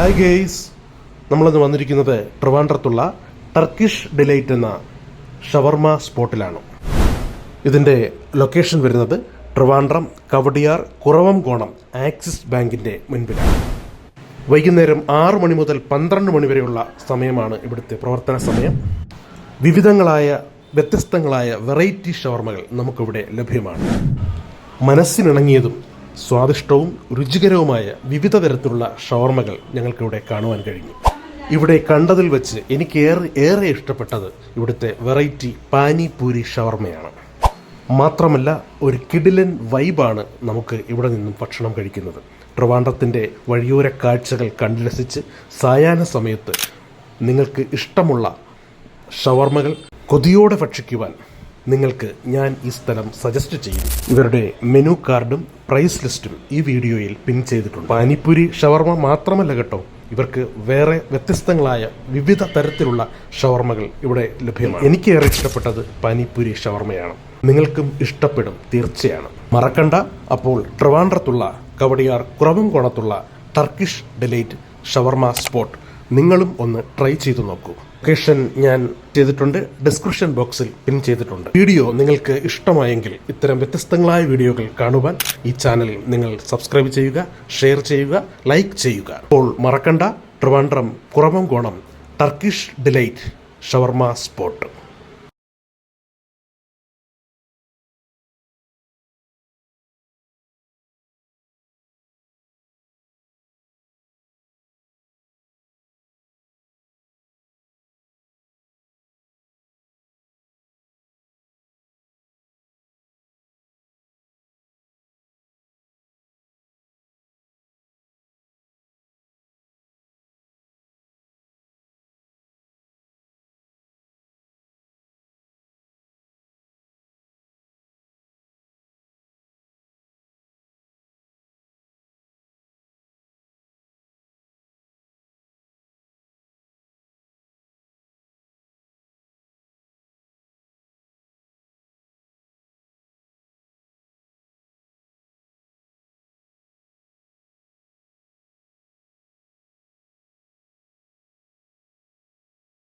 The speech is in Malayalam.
ഹായ് ഗെയ്സ്, നമ്മളിന്ന് വന്നിരിക്കുന്നത് ട്രിവാൻഡ്രത്തുള്ള ടർക്കിഷ് ഡിലൈറ്റ് എന്ന ഷവർമ സ്പോട്ടിലാണ്. ഇതിൻ്റെ ലൊക്കേഷൻ വരുന്നത് ട്രിവാൻഡ്രം കവടിയാർ കുറവംകോണം ആക്സിസ് ബാങ്കിൻ്റെ മുൻപിലാണ്. വൈകുന്നേരം 6 മണി മുതൽ 12 മണി വരെയുള്ള സമയമാണ് ഇവിടുത്തെ പ്രവർത്തന സമയം. വിവിധങ്ങളായ വ്യത്യസ്തങ്ങളായ വെറൈറ്റി ഷവർമകൾ നമുക്കിവിടെ ലഭ്യമാണ്. മനസ്സിനിണങ്ങിയതും സ്വാദിഷ്ടവും രുചികരവുമായ വിവിധ തരത്തിലുള്ള ഷവർമകൾ ഞങ്ങൾക്കിവിടെ കാണുവാൻ കഴിഞ്ഞു. ഇവിടെ കണ്ടതിൽ വെച്ച് എനിക്ക് ഏറെ ഇഷ്ടപ്പെട്ടത് ഇവിടുത്തെ വെറൈറ്റി പാനിപൂരി ഷവർമയാണ്. മാത്രമല്ല, ഒരു കിടിലൻ വൈബാണ് നമുക്ക് ഇവിടെ നിന്നും ഭക്ഷണം കഴിക്കുന്നത്. ട്രിവാൻഡ്രത്തിൻ്റെ വഴിയോര കാഴ്ചകൾ കണ്ടുരസിച്ച് സായാഹ്ന സമയത്ത് നിങ്ങൾക്ക് ഇഷ്ടമുള്ള ഷവർമകൾ കൊതിയോടെ ഭക്ഷിക്കുവാൻ നിങ്ങൾക്ക് ഞാൻ ഈ സ്ഥലം സജസ്റ്റ് ചെയ്യും. ഇവരുടെ മെനു കാർഡും പ്രൈസ് ലിസ്റ്റും ഈ വീഡിയോയിൽ പിൻ ചെയ്തിട്ടുണ്ട്. പാനിപ്പൂരി ഷവർമ മാത്രമല്ല കേട്ടോ, ഇവർക്ക് വേറെ വ്യത്യസ്തങ്ങളായ വിവിധ തരത്തിലുള്ള ഷവർമകൾ ഇവിടെ ലഭ്യമാണ്. എനിക്ക് ഏറെ ഇഷ്ടപ്പെട്ടത് പാനിപ്പൂരി ഷവർമയാണ്. നിങ്ങൾക്കും ഇഷ്ടപ്പെടും തീർച്ചയാണ്. മറക്കണ്ട, അപ്പോൾ ട്രിവാൻഡ്രത്തുള്ള കവടിയാർ കുറവംകോണത്തുള്ള ടർക്കിഷ് ഡിലൈറ്റ് ഷവർമ സ്പോട്ട് നിങ്ങളും ഒന്ന് ട്രൈ ചെയ്തു നോക്കൂ. ലൊക്കേഷൻ ഞാൻ ചെയ്തിട്ടുണ്ട്, ഡിസ്ക്രിപ്ഷൻ ബോക്സിൽ പിൻ ചെയ്തിട്ടുണ്ട്. വീഡിയോ നിങ്ങൾക്ക് ഇഷ്ടമായെങ്കിൽ ഇത്തരം വ്യത്യസ്തങ്ങളായ വീഡിയോകൾ കാണുവാൻ ഈ ചാനൽ നിങ്ങൾ സബ്സ്ക്രൈബ് ചെയ്യുക, ഷെയർ ചെയ്യുക, ലൈക്ക് ചെയ്യുക. അപ്പോൾ മറക്കണ്ട, ട്രിവാൻഡ്രം കുറവംകോണം ടർക്കിഷ് ഡിലൈറ്റ് ഷവർമ സ്പോട്ട്.